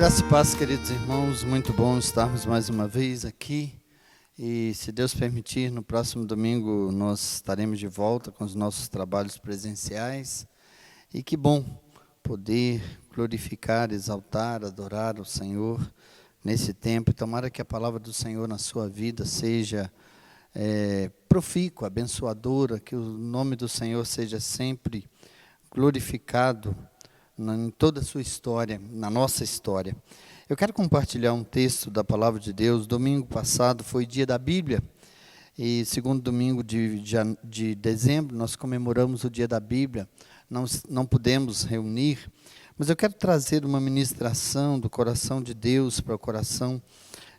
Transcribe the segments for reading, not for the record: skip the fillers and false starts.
Graça e paz, queridos irmãos, muito bom estarmos mais uma vez aqui. E se Deus permitir, no próximo domingo nós estaremos de volta com os nossos trabalhos presenciais. E que bom poder glorificar, exaltar, adorar o Senhor nesse tempo. E tomara que a palavra do Senhor na sua vida seja profícua, abençoadora, que o nome do Senhor seja sempre glorificado em toda a sua história, na nossa história. Eu quero compartilhar um texto da palavra de Deus. Domingo passado foi dia da Bíblia, e segundo domingo de dezembro nós comemoramos o dia da Bíblia. Não pudemos reunir, mas eu quero trazer uma ministração do coração de Deus para o coração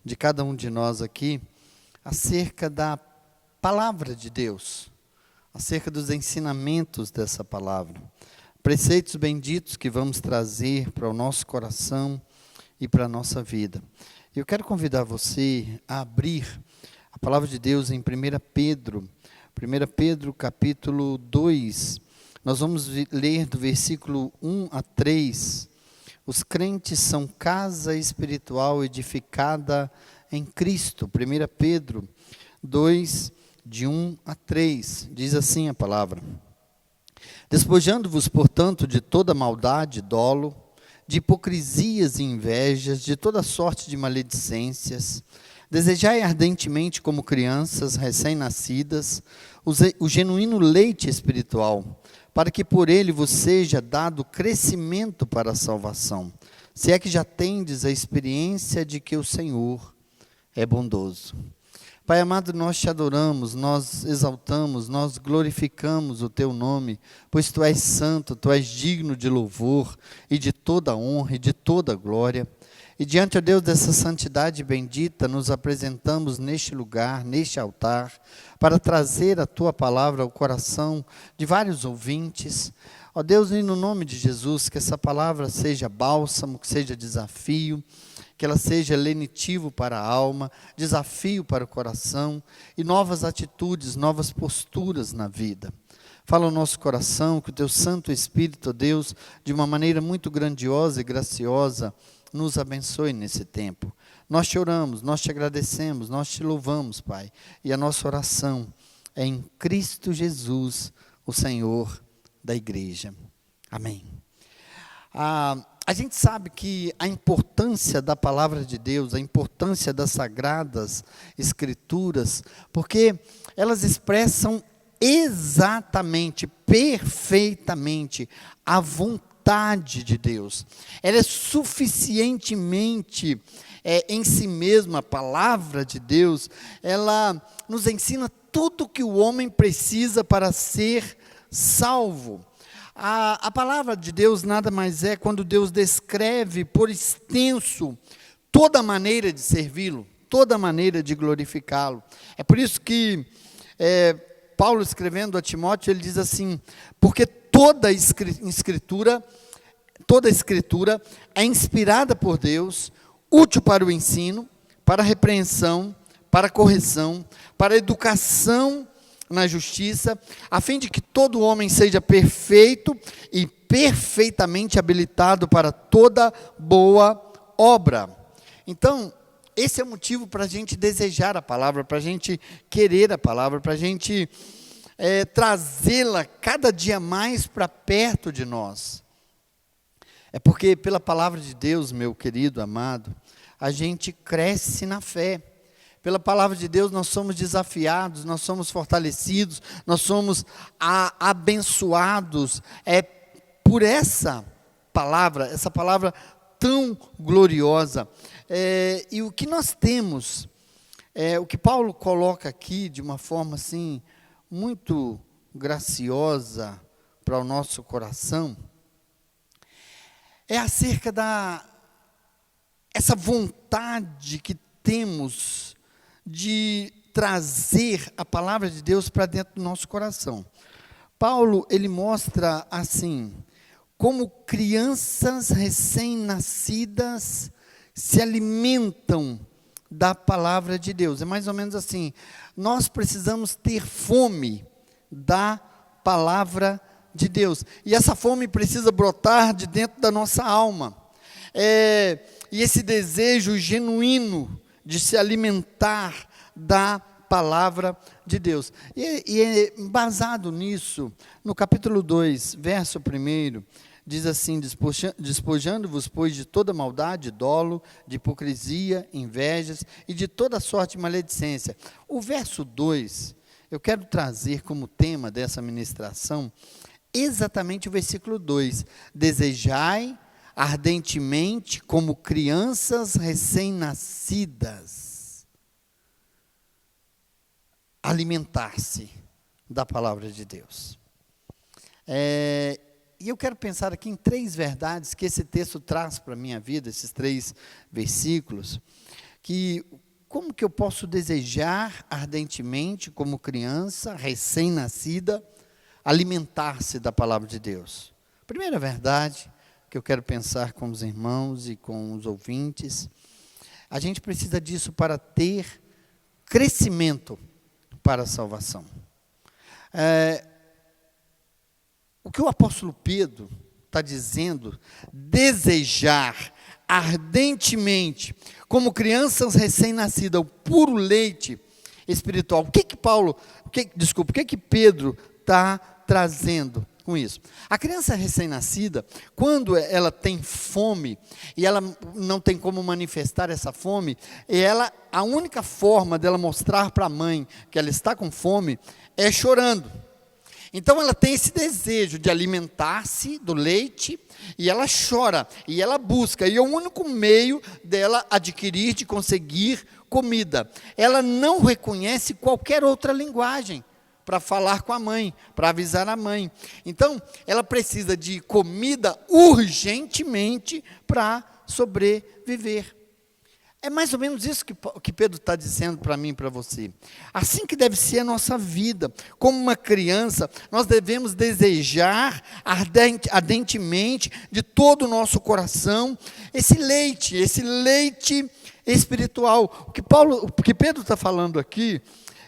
de cada um de nós aqui, acerca da palavra de Deus, acerca dos ensinamentos dessa palavra. Preceitos benditos que vamos trazer para o nosso coração e para a nossa vida. Eu quero convidar você a abrir a palavra de Deus em 1 Pedro. 1 Pedro capítulo 2. Nós vamos ler do versículo 1 a 3. Os crentes são casa espiritual edificada em Cristo. 1 Pedro 2, de 1 a 3. Diz assim a palavra: Despojando-vos, portanto, de toda maldade e dolo, de hipocrisias e invejas, de toda sorte de maledicências, desejai ardentemente como crianças recém-nascidas o genuíno leite espiritual, para que por ele vos seja dado crescimento para a salvação, se é que já tendes a experiência de que o Senhor é bondoso. Pai amado, nós te adoramos, nós exaltamos, nós glorificamos o teu nome, pois tu és santo, tu és digno de louvor e de toda honra e de toda glória. E diante, ó Deus, dessa santidade bendita, nos apresentamos neste lugar, neste altar, para trazer a tua palavra ao coração de vários ouvintes. Ó Deus, e no nome de Jesus, que essa palavra seja bálsamo, que seja desafio, que ela seja lenitivo para a alma, desafio para o coração e novas atitudes, novas posturas na vida. Fala ao nosso coração, que o teu Santo Espírito, ó Deus, de uma maneira muito grandiosa e graciosa, nos abençoe nesse tempo. Nós te oramos, nós te agradecemos, nós te louvamos, Pai. E a nossa oração é em Cristo Jesus, o Senhor da igreja. Amém. A gente sabe que a importância da palavra de Deus, a importância das sagradas escrituras, porque elas expressam exatamente, perfeitamente a vontade de Deus. Ela é suficientemente em si mesma, a palavra de Deus, ela nos ensina tudo que o homem precisa para ser salvo. A palavra de Deus nada mais é quando Deus descreve por extenso toda maneira de servi-lo, toda maneira de glorificá-lo. É por isso que Paulo, escrevendo a Timóteo, ele diz assim: porque toda escritura é inspirada por Deus, útil para o ensino, para a repreensão, para a correção, para a educação na justiça, a fim de que todo homem seja perfeito e perfeitamente habilitado para toda boa obra. Então, esse é o motivo para a gente desejar a palavra, para a gente querer a palavra, para a gente trazê-la cada dia mais para perto de nós. É porque pela palavra de Deus, meu querido amado, a gente cresce na fé. Pela palavra de Deus nós somos desafiados, nós somos fortalecidos, nós somos abençoados. É por essa palavra tão gloriosa. E o que nós temos, o que Paulo coloca aqui de uma forma assim, muito graciosa para o nosso coração, é acerca essa vontade que temos de trazer a palavra de Deus para dentro do nosso coração. Paulo, ele mostra assim, como crianças recém-nascidas se alimentam da palavra de Deus. É mais ou menos assim, nós precisamos ter fome da palavra de Deus. E essa fome precisa brotar de dentro da nossa alma. e esse desejo genuíno de se alimentar da palavra de Deus. E é embasado nisso, no capítulo 2, verso 1, diz assim: despojando-vos, pois, de toda maldade, dolo, de hipocrisia, invejas e de toda sorte de maledicência. O verso 2, eu quero trazer como tema dessa ministração exatamente o versículo 2: desejai ardentemente como crianças recém-nascidas, alimentar-se da palavra de Deus. E eu quero pensar aqui em 3 verdades que esse texto traz para a minha vida, esses 3 versículos, que como que eu posso desejar ardentemente, como criança recém-nascida, alimentar-se da palavra de Deus. Primeira verdade que eu quero pensar com os irmãos e com os ouvintes: a gente precisa disso para ter crescimento para a salvação. O que o apóstolo Pedro está dizendo, desejar ardentemente, como crianças recém-nascidas, o puro leite espiritual. O que Pedro está trazendo com isso? A criança recém-nascida, quando ela tem fome, e ela não tem como manifestar essa fome, a única forma dela mostrar para a mãe que ela está com fome é chorando. Então ela tem esse desejo de alimentar-se do leite, e ela chora, e ela busca, e é o único meio dela adquirir, de conseguir comida. Ela não reconhece qualquer outra linguagem para falar com a mãe, para avisar a mãe. Então, ela precisa de comida urgentemente para sobreviver. É mais ou menos isso que Pedro está dizendo para mim e para você. Assim que deve ser a nossa vida. Como uma criança, nós devemos desejar ardentemente, de todo o nosso coração, esse leite espiritual. O que Pedro está falando aqui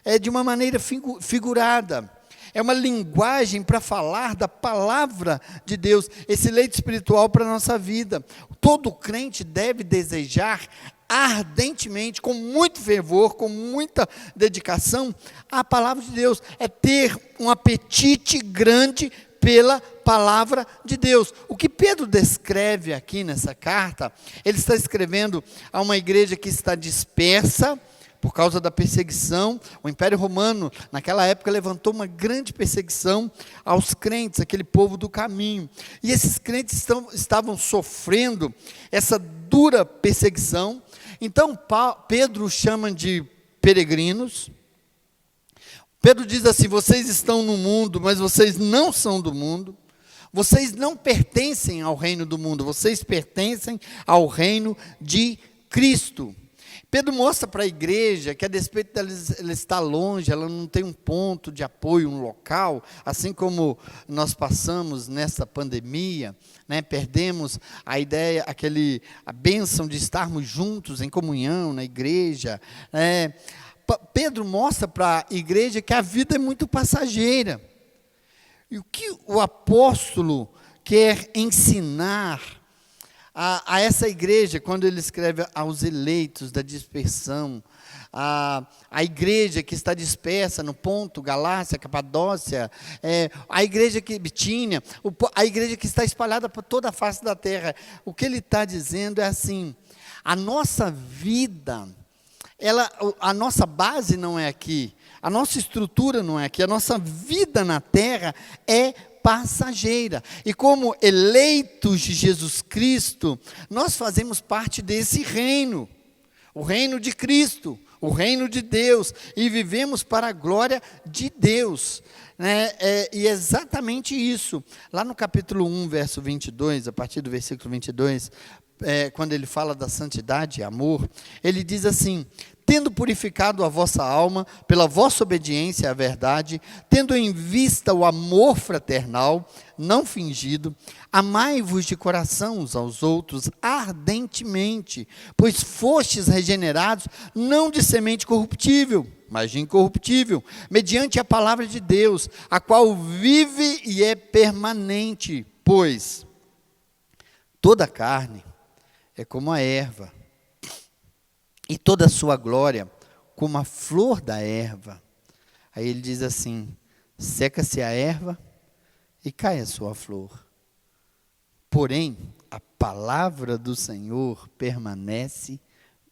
é de uma maneira figurada. É uma linguagem para falar da palavra de Deus, esse leite espiritual para a nossa vida. Todo crente deve desejar ardentemente, com muito fervor, com muita dedicação, a palavra de Deus. É ter um apetite grande pela palavra de Deus. O que Pedro descreve aqui nessa carta, ele está escrevendo a uma igreja que está dispersa por causa da perseguição. O Império Romano, naquela época, levantou uma grande perseguição aos crentes, aquele povo do caminho. E esses crentes estavam sofrendo essa dura perseguição. Então, Pedro chama de peregrinos. Pedro diz assim: vocês estão no mundo, mas vocês não são do mundo. Vocês não pertencem ao reino do mundo, vocês pertencem ao reino de Cristo. Pedro mostra para a igreja que, a despeito dela estar longe, ela não tem um ponto de apoio, um local, assim como nós passamos nessa pandemia, né, perdemos a ideia, a bênção de estarmos juntos em comunhão na igreja. Pedro mostra para a igreja que a vida é muito passageira. E o que o apóstolo quer ensinar a essa igreja, quando ele escreve aos eleitos da dispersão, a igreja que está dispersa no Ponto, Galácia, Capadócia, a igreja que Bitínia, a igreja que está espalhada por toda a face da terra, o que ele está dizendo é assim: a nossa vida, a nossa base não é aqui, a nossa estrutura não é aqui, a nossa vida na terra é passageira. E como eleitos de Jesus Cristo, nós fazemos parte desse reino, o reino de Cristo, o reino de Deus, e vivemos para a glória de Deus. E é exatamente isso. Lá no capítulo 1, verso 22, a partir do versículo 22, quando ele fala da santidade e amor, ele diz assim: tendo purificado a vossa alma pela vossa obediência à verdade, tendo em vista o amor fraternal, não fingido, amai-vos de coração uns aos outros ardentemente, pois fostes regenerados, não de semente corruptível, mas de incorruptível, mediante a palavra de Deus, a qual vive e é permanente. Pois toda carne é como a erva, e toda a sua glória como a flor da erva. Aí ele diz assim: seca-se a erva e cai a sua flor. Porém, a palavra do Senhor permanece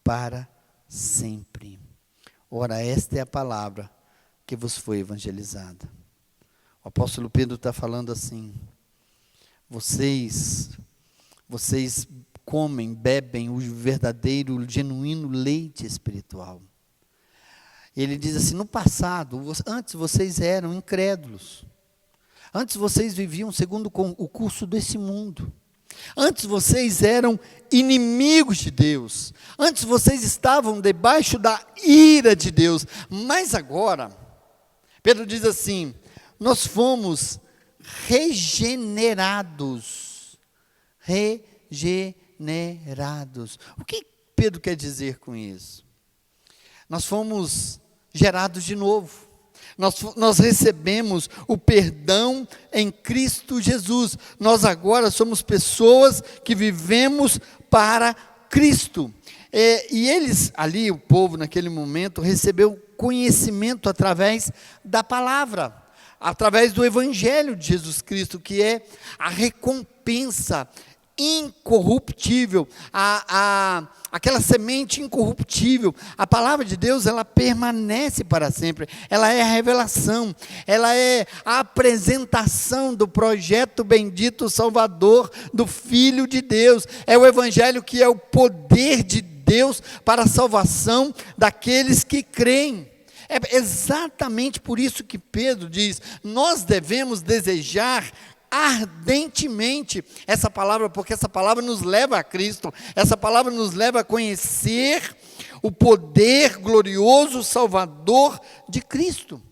para sempre. Ora, esta é a palavra que vos foi evangelizada. O apóstolo Pedro está falando assim: vocês comem, bebem o verdadeiro, o genuíno leite espiritual. Ele diz assim: no passado, antes vocês eram incrédulos. Antes vocês viviam segundo o curso desse mundo. Antes vocês eram inimigos de Deus. Antes vocês estavam debaixo da ira de Deus. Mas agora, Pedro diz assim: nós fomos regenerados. Regenerados. O que Pedro quer dizer com isso? Nós fomos gerados de novo. Nós recebemos o perdão em Cristo Jesus. Nós agora somos pessoas que vivemos para Cristo. E eles, ali, o povo naquele momento, recebeu conhecimento através da palavra, através do Evangelho de Jesus Cristo, que é a recompensa incorruptível, aquela semente incorruptível. A palavra de Deus, ela permanece para sempre. Ela é a revelação, ela é a apresentação do projeto bendito salvador do Filho de Deus. É o Evangelho que é o poder de Deus para a salvação daqueles que creem. É exatamente por isso que Pedro diz: nós devemos desejar ardentemente essa palavra, porque essa palavra nos leva a Cristo, essa palavra nos leva a conhecer o poder glorioso, salvador de Cristo.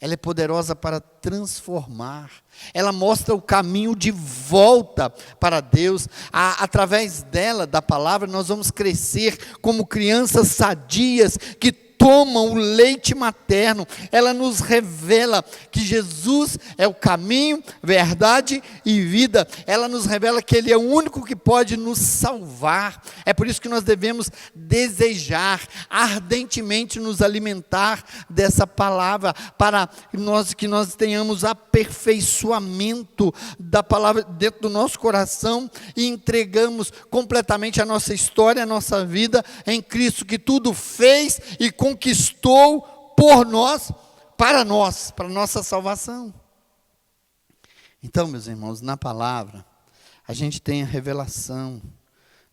Ela é poderosa para transformar, ela mostra o caminho de volta para Deus. Através dela, da palavra, nós vamos crescer como crianças sadias que tomam o leite materno. Ela nos revela que Jesus é o caminho, verdade e vida. Ela nos revela que Ele é o único que pode nos salvar. É por isso que nós devemos desejar ardentemente nos alimentar dessa palavra, para que nós tenhamos aperfeiçoamento da palavra dentro do nosso coração e entregamos completamente a nossa história, a nossa vida em Cristo, que tudo fez e conquistou por nós, para nossa salvação. Então, meus irmãos, na palavra, a gente tem a revelação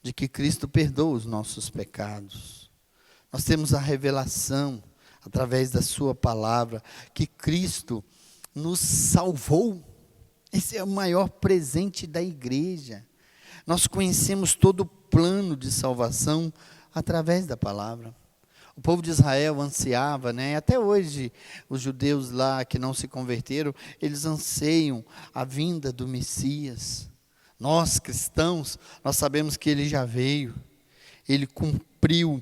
de que Cristo perdoa os nossos pecados. Nós temos a revelação, através da sua palavra, que Cristo nos salvou. Esse é o maior presente da igreja. Nós conhecemos todo o plano de salvação através da palavra. O povo de Israel ansiava, até hoje os judeus lá que não se converteram, eles anseiam a vinda do Messias. Nós cristãos, nós sabemos que Ele já veio, Ele cumpriu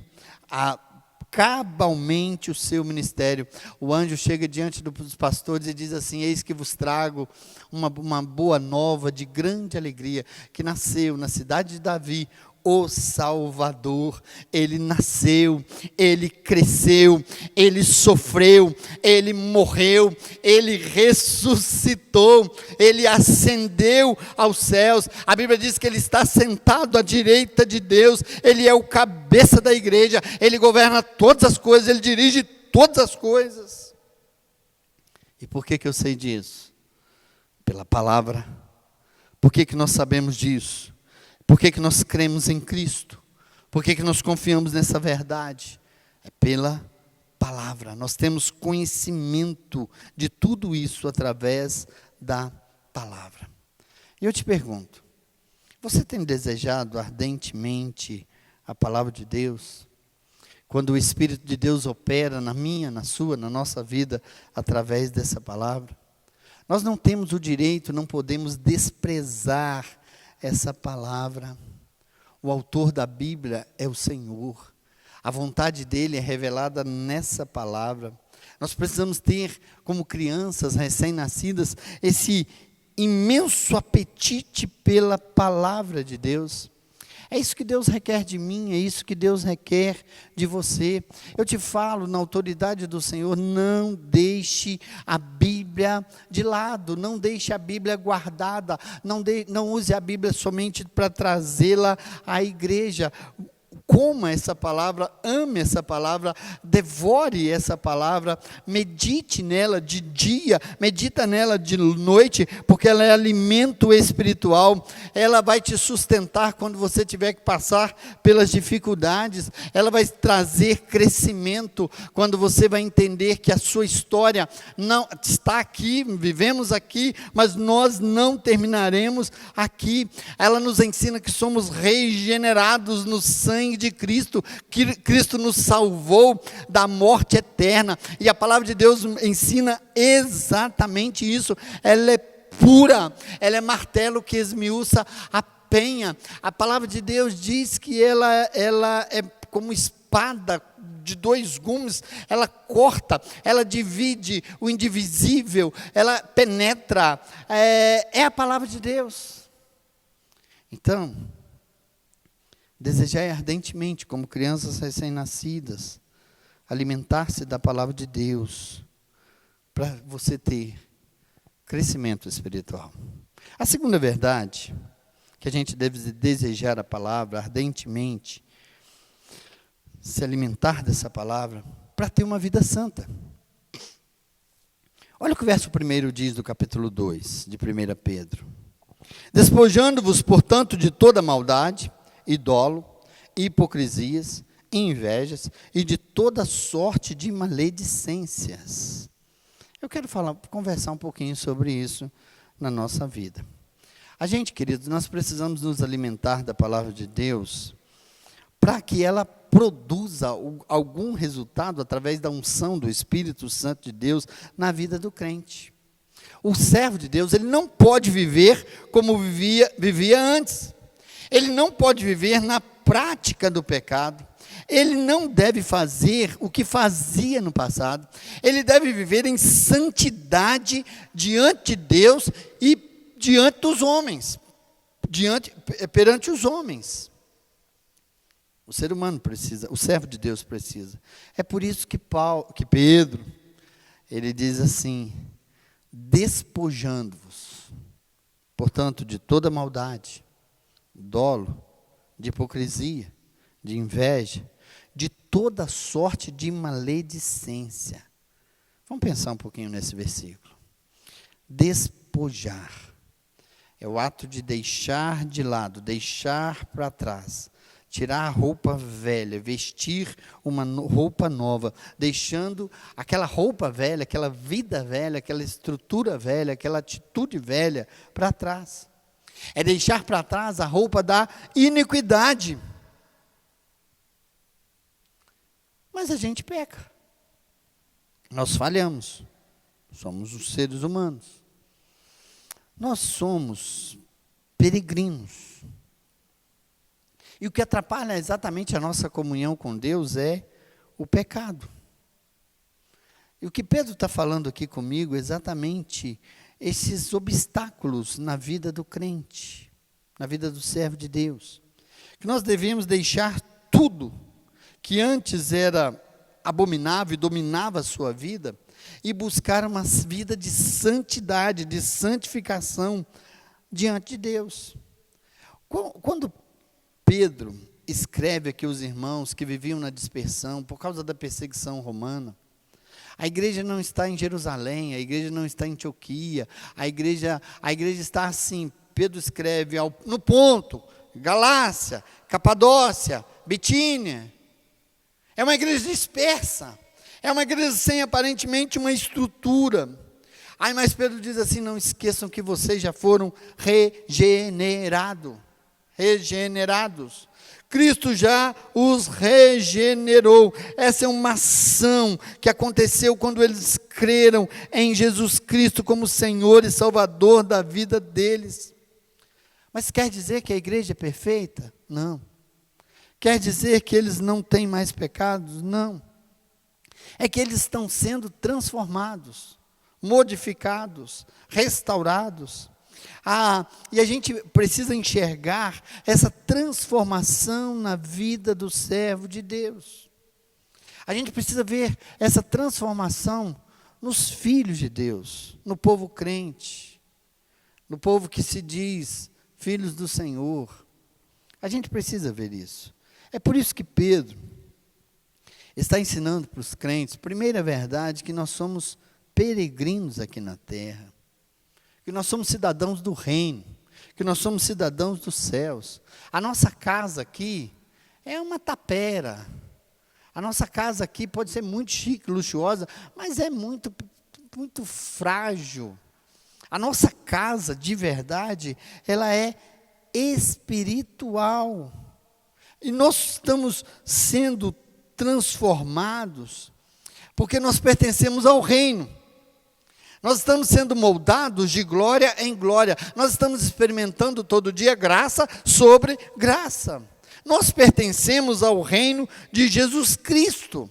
cabalmente o seu ministério. O anjo chega diante dos pastores e diz assim: eis que vos trago uma boa nova de grande alegria, que nasceu na cidade de Davi o Salvador. Ele nasceu, Ele cresceu, Ele sofreu, Ele morreu, Ele ressuscitou, Ele ascendeu aos céus. A Bíblia diz que Ele está sentado à direita de Deus. Ele é o cabeça da igreja, Ele governa todas as coisas, Ele dirige todas as coisas. E por que eu sei disso? Pela palavra. Por que nós sabemos disso? Por que nós cremos em Cristo? Por que nós confiamos nessa verdade? É pela palavra. Nós temos conhecimento de tudo isso através da palavra. E eu te pergunto: você tem desejado ardentemente a palavra de Deus? Quando o Espírito de Deus opera na minha, na sua, na nossa vida, através dessa palavra? Nós não temos o direito, não podemos desprezar essa palavra. O autor da Bíblia é o Senhor. A vontade dele é revelada nessa palavra. Nós precisamos ter, como crianças recém-nascidas, esse imenso apetite pela palavra de Deus. É isso que Deus requer de mim, é isso que Deus requer de você. Eu te falo, na autoridade do Senhor, não deixe a Bíblia de lado, não deixe a Bíblia guardada, não use a Bíblia somente para trazê-la à igreja. Coma essa palavra, ame essa palavra, devore essa palavra, medite nela de dia, medita nela de noite, porque ela é alimento espiritual, ela vai te sustentar quando você tiver que passar pelas dificuldades, ela vai trazer crescimento, quando você vai entender que a sua história não está aqui, vivemos aqui, mas nós não terminaremos aqui. Ela nos ensina que somos regenerados no sangue de Cristo, que Cristo nos salvou da morte eterna, e a palavra de Deus ensina exatamente isso. Ela é pura, ela é martelo que esmiuça a penha. A palavra de Deus diz que ela é como espada de dois gumes, ela corta, ela divide o indivisível, ela penetra, é a palavra de Deus. Então, desejai ardentemente, como crianças recém-nascidas, alimentar-se da palavra de Deus, para você ter crescimento espiritual. A segunda verdade, que a gente deve desejar a palavra ardentemente, se alimentar dessa palavra, para ter uma vida santa. Olha o que o verso 1 diz do capítulo 2, de 1 Pedro. Despojando-vos, portanto, de toda maldade, e dolo, hipocrisias, invejas e de toda sorte de maledicências. Eu quero conversar um pouquinho sobre isso na nossa vida. A gente, queridos, nós precisamos nos alimentar da palavra de Deus para que ela produza algum resultado através da unção do Espírito Santo de Deus na vida do crente. O servo de Deus, ele não pode viver como vivia antes. Ele não pode viver na prática do pecado. Ele não deve fazer o que fazia no passado. Ele deve viver em santidade diante de Deus e diante dos homens. Perante os homens. O ser humano precisa, o servo de Deus precisa. É por isso que Pedro, ele diz assim: despojando-vos, portanto, de toda maldade, dolo, de hipocrisia, de inveja, de toda sorte de maledicência. Vamos pensar um pouquinho nesse versículo. Despojar é o ato de deixar de lado, deixar para trás, tirar a roupa velha, vestir uma roupa nova, deixando aquela roupa velha, aquela vida velha, aquela estrutura velha, aquela atitude velha para trás. É deixar para trás a roupa da iniquidade. Mas a gente peca. Nós falhamos. Somos os seres humanos. Nós somos peregrinos. E o que atrapalha exatamente a nossa comunhão com Deus é o pecado. E o que Pedro está falando aqui comigo é exatamente esses obstáculos na vida do crente, na vida do servo de Deus. Que nós devemos deixar tudo que antes era abominável e dominava a sua vida, e buscar uma vida de santidade, de santificação diante de Deus. Quando Pedro escreve aqui os irmãos que viviam na dispersão por causa da perseguição romana, a igreja não está em Jerusalém, a igreja não está em Antioquia, a igreja está assim. Pedro escreve no Ponto, Galácia, Capadócia, Bitínia. É uma igreja dispersa, é uma igreja sem aparentemente uma estrutura. Aí mas Pedro diz assim: não esqueçam que vocês já foram regenerados. Cristo já os regenerou. Essa é uma ação que aconteceu quando eles creram em Jesus Cristo como Senhor e Salvador da vida deles. Mas quer dizer que a igreja é perfeita? Não. Quer dizer que eles não têm mais pecados? Não. É que eles estão sendo transformados, modificados, restaurados. E a gente precisa enxergar essa transformação na vida do servo de Deus. A gente precisa ver essa transformação nos filhos de Deus, no povo crente, no povo que se diz filhos do Senhor. A gente precisa ver isso. É por isso que Pedro está ensinando para os crentes, primeira verdade, que nós somos peregrinos aqui na terra, que nós somos cidadãos do reino, que nós somos cidadãos dos céus. A nossa casa aqui é uma tapera. A nossa casa aqui pode ser muito chique, luxuosa, mas é muito, muito frágil. A nossa casa, de verdade, ela é espiritual. E nós estamos sendo transformados, porque nós pertencemos ao reino. Nós estamos sendo moldados de glória em glória. Nós estamos experimentando todo dia graça sobre graça. Nós pertencemos ao reino de Jesus Cristo.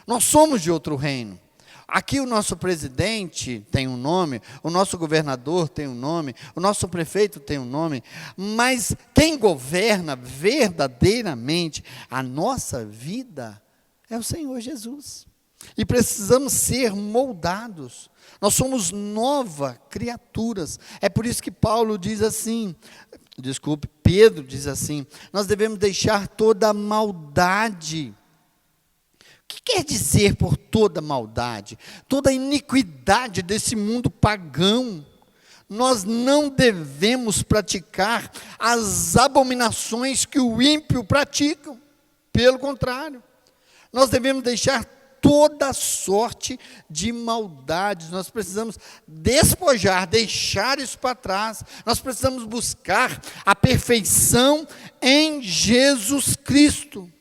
Nós somos de outro reino. Aqui o nosso presidente tem um nome, o nosso governador tem um nome, o nosso prefeito tem um nome, mas quem governa verdadeiramente a nossa vida é o Senhor Jesus. E precisamos ser moldados. Nós somos novas criaturas. É por isso que Pedro diz assim, nós devemos deixar toda a maldade. O que quer dizer por toda maldade? Toda a iniquidade desse mundo pagão. Nós não devemos praticar as abominações que o ímpio pratica. Pelo contrário, nós devemos deixar toda sorte de maldades. Nós precisamos despojar, deixar isso para trás. Nós precisamos buscar a perfeição em Jesus Cristo.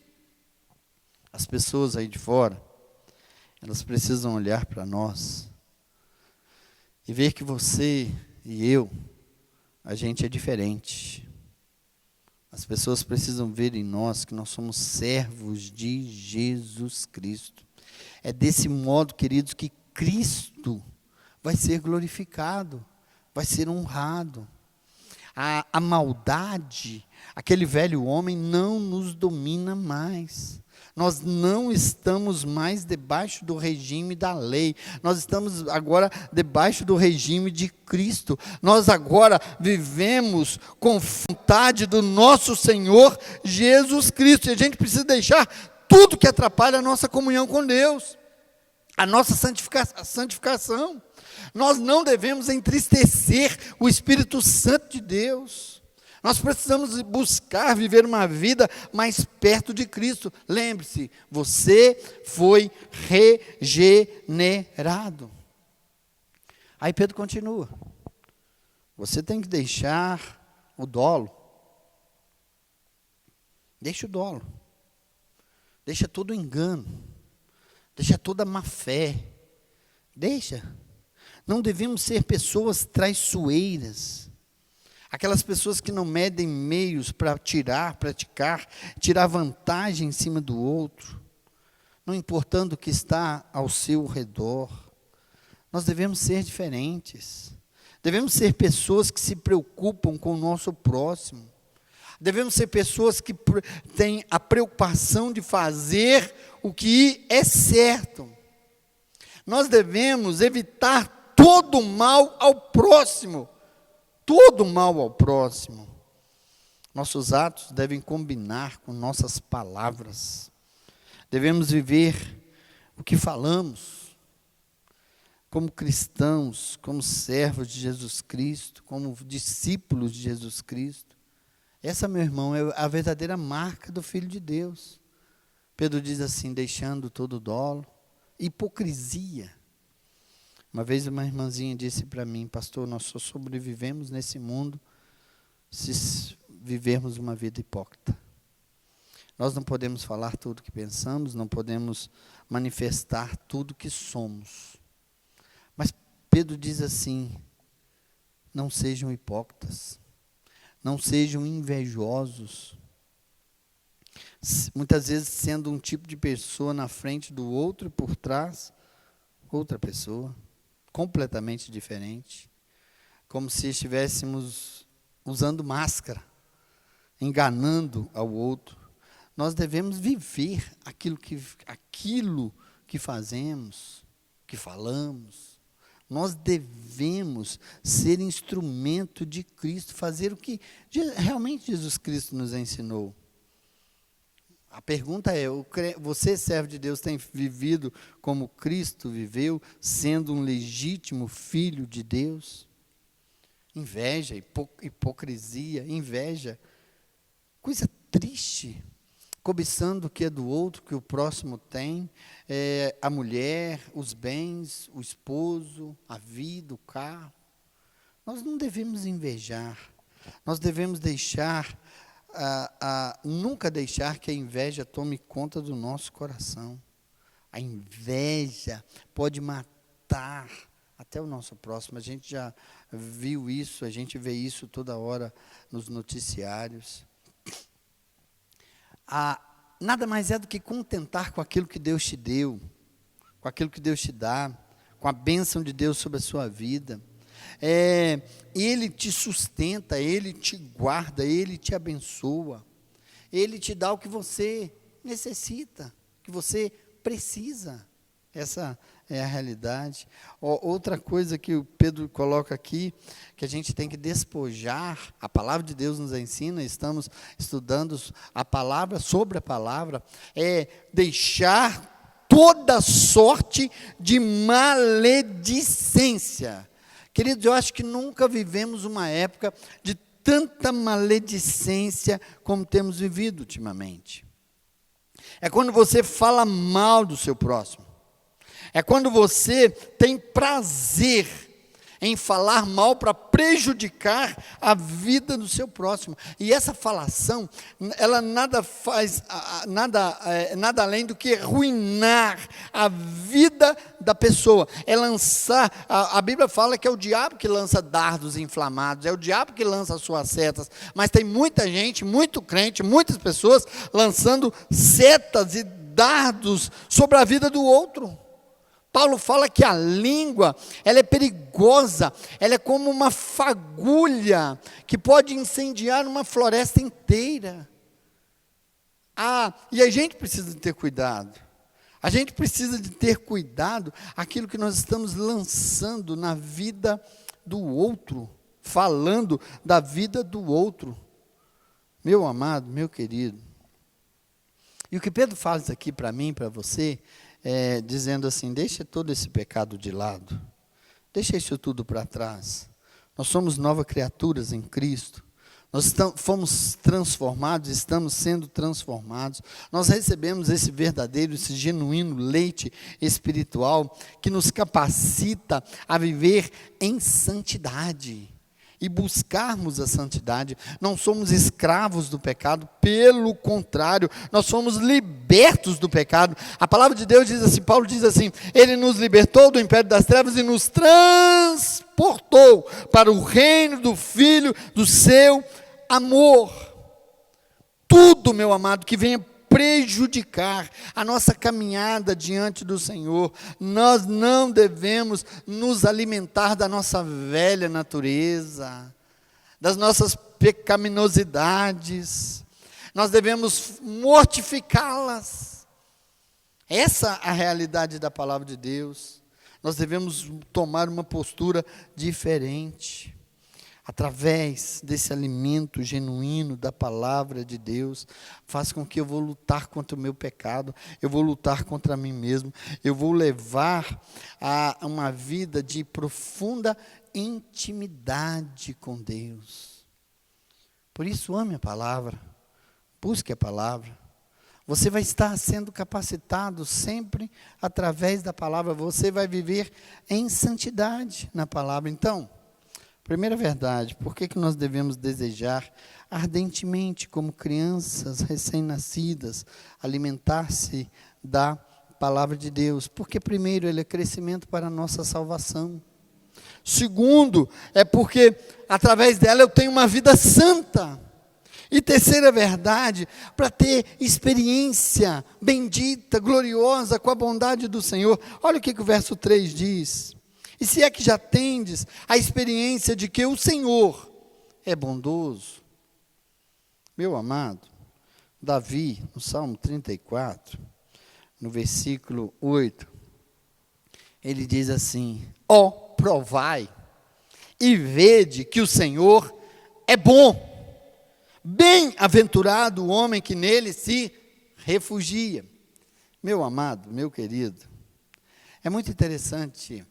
As pessoas aí de fora, elas precisam olhar para nós e ver que você e eu, a gente é diferente. As pessoas precisam ver em nós que nós somos servos de Jesus Cristo. É desse modo, queridos, que Cristo vai ser glorificado, vai ser honrado. A maldade, aquele velho homem não nos domina mais. Nós não estamos mais debaixo do regime da lei. Nós estamos agora debaixo do regime de Cristo. Nós agora vivemos com vontade do nosso Senhor Jesus Cristo. E a gente precisa deixar tudo que atrapalha a nossa comunhão com Deus, a nossa santificação. Nós não devemos entristecer o Espírito Santo de Deus. Nós precisamos buscar viver uma vida mais perto de Cristo. Lembre-se, você foi regenerado. Aí Pedro continua. Você tem que deixar o dolo. Deixa o dolo. Deixa todo o engano. Deixa toda a má fé. Deixa. Não devemos ser pessoas traiçoeiras. Aquelas pessoas que não medem meios para tirar vantagem em cima do outro, não importando o que está ao seu redor. Nós devemos ser diferentes. Devemos ser pessoas que se preocupam com o nosso próximo. Devemos ser pessoas que têm a preocupação de fazer o que é certo. Nós devemos evitar todo o mal ao próximo. Todo mal ao próximo. Nossos atos devem combinar com nossas palavras. Devemos viver o que falamos. Como cristãos, como servos de Jesus Cristo, como discípulos de Jesus Cristo. Essa, meu irmão, é a verdadeira marca do Filho de Deus. Pedro diz assim, deixando todo dolo, hipocrisia. Uma vez uma irmãzinha disse para mim, pastor, nós só sobrevivemos nesse mundo se vivermos uma vida hipócrita. Nós não podemos falar tudo que pensamos, não podemos manifestar tudo que somos. Mas Pedro diz assim, não sejam hipócritas, não sejam invejosos. Muitas vezes sendo um tipo de pessoa na frente do outro e por trás, outra pessoa. Completamente diferente. como se estivéssemos usando máscara, enganando ao outro. Nós devemos viver aquilo que fazemos, que falamos. Nós devemos ser instrumento de Cristo, fazer o que realmente Jesus Cristo nos ensinou. A pergunta é, você, servo de Deus, tem vivido como Cristo viveu, sendo um legítimo filho de Deus? Inveja, hipocrisia, inveja, coisa triste. Cobiçando o que é do outro, que o próximo tem, a mulher, os bens, o esposo, a vida, o carro. Nós não devemos invejar, nós devemos nunca deixar que a inveja tome conta do nosso coração. A inveja pode matar até o nosso próximo. A gente já viu isso, a gente vê isso toda hora nos noticiários. Nada mais é do que contentar com aquilo que Deus te deu, com aquilo que Deus te dá, com a bênção de Deus sobre a sua vida. Ele te sustenta, Ele te guarda, Ele te abençoa, Ele te dá o que você necessita, que você precisa. Essa é a realidade. Outra coisa que o Pedro coloca aqui, que a gente tem que despojar, a palavra de Deus nos ensina, estamos estudando a palavra, sobre a palavra, é deixar toda sorte de maledicência. Queridos, eu acho que nunca vivemos uma época de tanta maledicência como temos vivido ultimamente. É quando você fala mal do seu próximo. É quando você tem prazer em falar mal para prejudicar a vida do seu próximo. E essa falação, ela nada faz, nada além do que arruinar a vida da pessoa. É lançar, a Bíblia fala que é o diabo que lança dardos inflamados, é o diabo que lança as suas setas, mas tem muita gente, muito crente, muitas pessoas lançando setas e dardos sobre a vida do outro. Paulo fala que a língua, ela é perigosa, ela é como uma fagulha que pode incendiar uma floresta inteira. E a gente precisa de ter cuidado. A gente precisa de ter cuidado aquilo que nós estamos lançando na vida do outro, falando da vida do outro. Meu amado, meu querido. E o que Pedro faz aqui para mim, para você, dizendo assim, deixa todo esse pecado de lado, deixa isso tudo para trás. Nós somos novas criaturas em Cristo, nós fomos transformados, estamos sendo transformados, nós recebemos esse verdadeiro, esse genuíno leite espiritual, que nos capacita a viver em santidade, e buscarmos a santidade. Não somos escravos do pecado, pelo contrário, nós somos libertos do pecado. A palavra de Deus diz assim, Paulo diz assim, Ele nos libertou do império das trevas e nos transportou para o reino do Filho do seu amor. Tudo, meu amado, que venha prejudicar a nossa caminhada diante do Senhor, nós não devemos nos alimentar da nossa velha natureza, das nossas pecaminosidades, nós devemos mortificá-las. Essa é a realidade da palavra de Deus. Nós devemos tomar uma postura diferente. Através desse alimento genuíno da palavra de Deus, faz com que eu vou lutar contra o meu pecado, eu vou lutar contra mim mesmo, eu vou levar a uma vida de profunda intimidade com Deus. Por isso, ame a palavra, busque a palavra. Você vai estar sendo capacitado sempre através da palavra, você vai viver em santidade na palavra. Então, primeira verdade, por que nós devemos desejar ardentemente, como crianças recém-nascidas, alimentar-se da palavra de Deus? Porque primeiro, ele é crescimento para a nossa salvação. Segundo, é porque através dela eu tenho uma vida santa. E terceira verdade, para ter experiência bendita, gloriosa, com a bondade do Senhor. Olha o que o verso 3 diz. E se é que já tendes a experiência de que o Senhor é bondoso. Meu amado, Davi, no Salmo 34, no versículo 8, ele diz assim: ó, provai e vede que o Senhor é bom. Bem-aventurado o homem que nele se refugia. Meu amado, meu querido, é muito interessante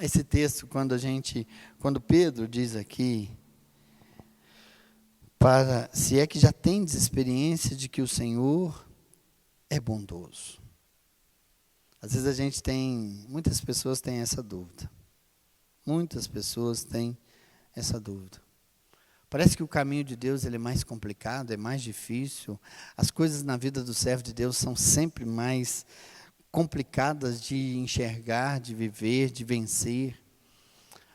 esse texto quando Pedro diz aqui, se é que já tendes experiência de que o Senhor é bondoso. Às vezes muitas pessoas têm essa dúvida. Muitas pessoas têm essa dúvida. Parece que o caminho de Deus ele é mais complicado, é mais difícil. As coisas na vida do servo de Deus são sempre mais complicadas de enxergar, de viver, de vencer.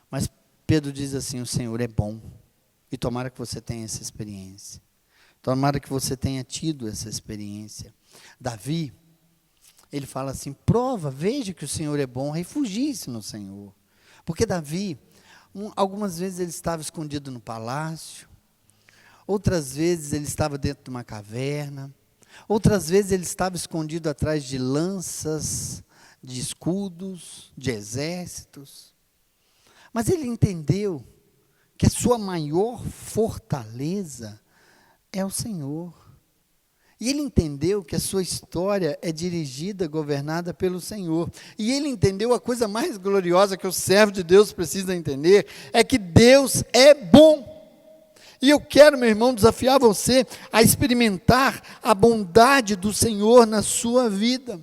Mas Pedro diz assim: o Senhor é bom. E tomara que você tenha essa experiência. Tomara que você tenha tido essa experiência. Davi, ele fala assim: prova, veja que o Senhor é bom, refugie-se no Senhor. Porque Davi, algumas vezes ele estava escondido no palácio, outras vezes ele estava dentro de uma caverna, outras vezes ele estava escondido atrás de lanças, de escudos, de exércitos. Mas ele entendeu que a sua maior fortaleza é o Senhor. E ele entendeu que a sua história é dirigida, governada pelo Senhor. E ele entendeu a coisa mais gloriosa que o servo de Deus precisa entender, é que Deus é bom. E eu quero, meu irmão, desafiar você a experimentar a bondade do Senhor na sua vida.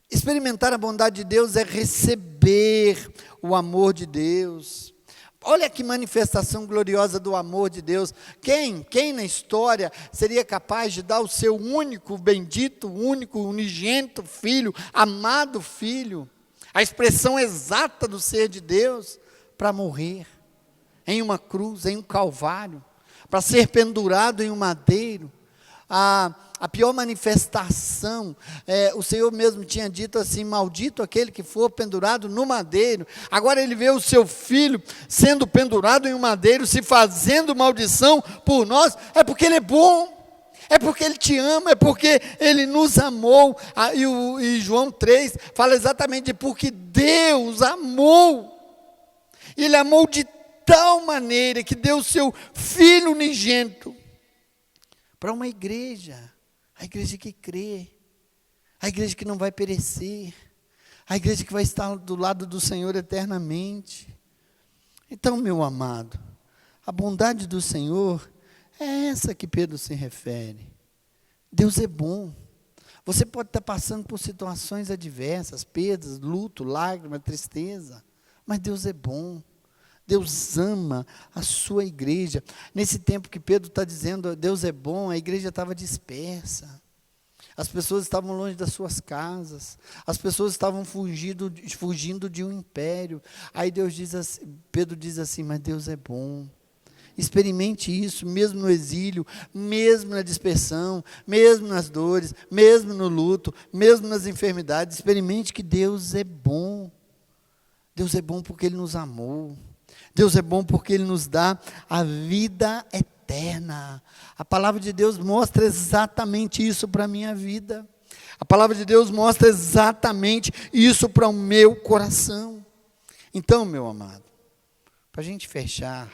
Experimentar a bondade de Deus é receber o amor de Deus. Olha que manifestação gloriosa do amor de Deus. Quem na história seria capaz de dar o seu único, bendito, único, unigênito filho, amado filho, a expressão exata do ser de Deus, para morrer em uma cruz, em um calvário, para ser pendurado em um madeiro? A pior manifestação, o Senhor mesmo tinha dito assim: maldito aquele que for pendurado no madeiro. Agora ele vê o seu filho sendo pendurado em um madeiro, se fazendo maldição por nós. É porque ele é bom, é porque ele te ama, é porque ele nos amou. E João 3 fala exatamente de porque Deus amou. Ele amou de tal maneira que deu o seu filho unigênito para uma igreja, a igreja que crê, a igreja que não vai perecer, a igreja que vai estar do lado do Senhor eternamente. Então, meu amado, a bondade do Senhor é essa que Pedro se refere. Deus é bom. Você pode estar passando por situações adversas, perdas, luto, lágrima, tristeza, mas Deus é bom. Deus ama a sua igreja. Nesse tempo que Pedro está dizendo, Deus é bom, a igreja estava dispersa. As pessoas estavam longe das suas casas. As pessoas estavam fugindo de um império. Aí Pedro diz assim: mas Deus é bom. Experimente isso, mesmo no exílio, mesmo na dispersão, mesmo nas dores, mesmo no luto, mesmo nas enfermidades. Experimente que Deus é bom. Deus é bom porque Ele nos amou. Deus é bom porque Ele nos dá a vida eterna. A palavra de Deus mostra exatamente isso para a minha vida. A palavra de Deus mostra exatamente isso para o meu coração. Então, meu amado, para a gente fechar,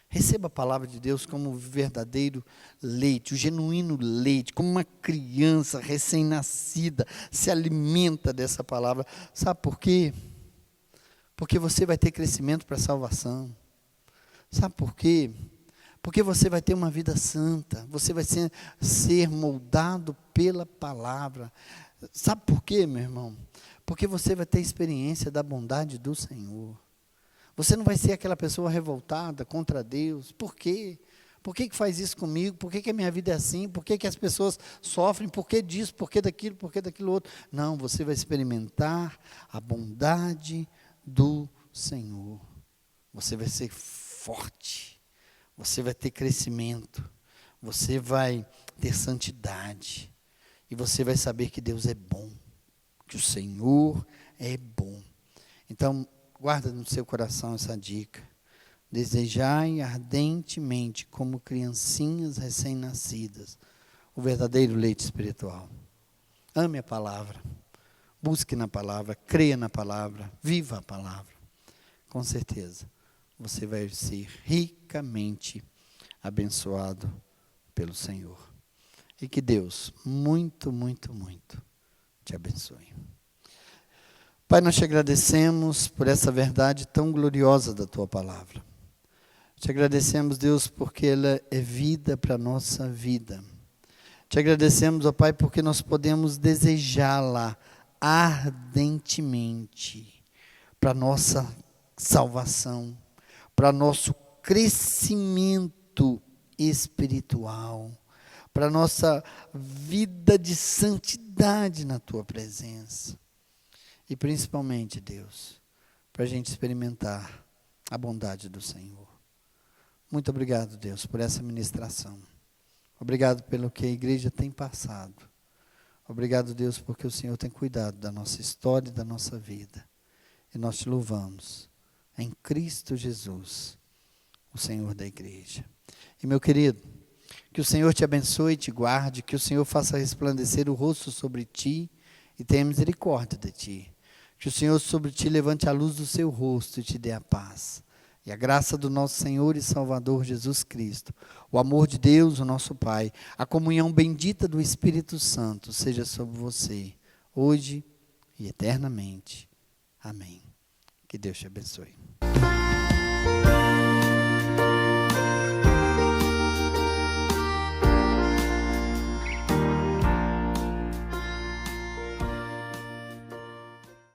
receba a palavra de Deus como o verdadeiro leite, o genuíno leite, como uma criança recém-nascida se alimenta dessa palavra. Sabe por quê? Porque você vai ter crescimento para a salvação. Sabe por quê? Porque você vai ter uma vida santa. Você vai ser moldado pela palavra. Sabe por quê, meu irmão? Porque você vai ter experiência da bondade do Senhor. Você não vai ser aquela pessoa revoltada contra Deus. Por quê? Por que faz isso comigo? Por que a minha vida é assim? Por que as pessoas sofrem? Por que disso? Por que daquilo? Por que daquilo outro? Não, você vai experimentar a bondade do Senhor. Você vai ser forte, você vai ter crescimento, você vai ter santidade, e você vai saber que Deus é bom, que o Senhor é bom. Então, guarda no seu coração essa dica. Desejai ardentemente, como criancinhas recém-nascidas, o verdadeiro leite espiritual. Ame a palavra, busque na palavra, creia na palavra, viva a palavra. Com certeza, você vai ser ricamente abençoado pelo Senhor. E que Deus, muito, muito, muito, te abençoe. Pai, nós te agradecemos por essa verdade tão gloriosa da tua palavra. Te agradecemos, Deus, porque ela é vida para a nossa vida. Te agradecemos, ó Pai, porque nós podemos desejá-la ardentemente para a nossa salvação, para nosso crescimento espiritual, para a nossa vida de santidade na tua presença. E principalmente, Deus, para a gente experimentar a bondade do Senhor. Muito obrigado, Deus, por essa ministração. Obrigado pelo que a igreja tem passado. Obrigado, Deus, porque o Senhor tem cuidado da nossa história e da nossa vida. E nós te louvamos em Cristo Jesus, o Senhor da igreja. E, meu querido, que o Senhor te abençoe e te guarde, que o Senhor faça resplandecer o rosto sobre ti e tenha misericórdia de ti. Que o Senhor sobre ti levante a luz do seu rosto e te dê a paz. E a graça do nosso Senhor e Salvador Jesus Cristo, o amor de Deus, o nosso Pai, a comunhão bendita do Espírito Santo seja sobre você, hoje e eternamente. Amém. Que Deus te abençoe.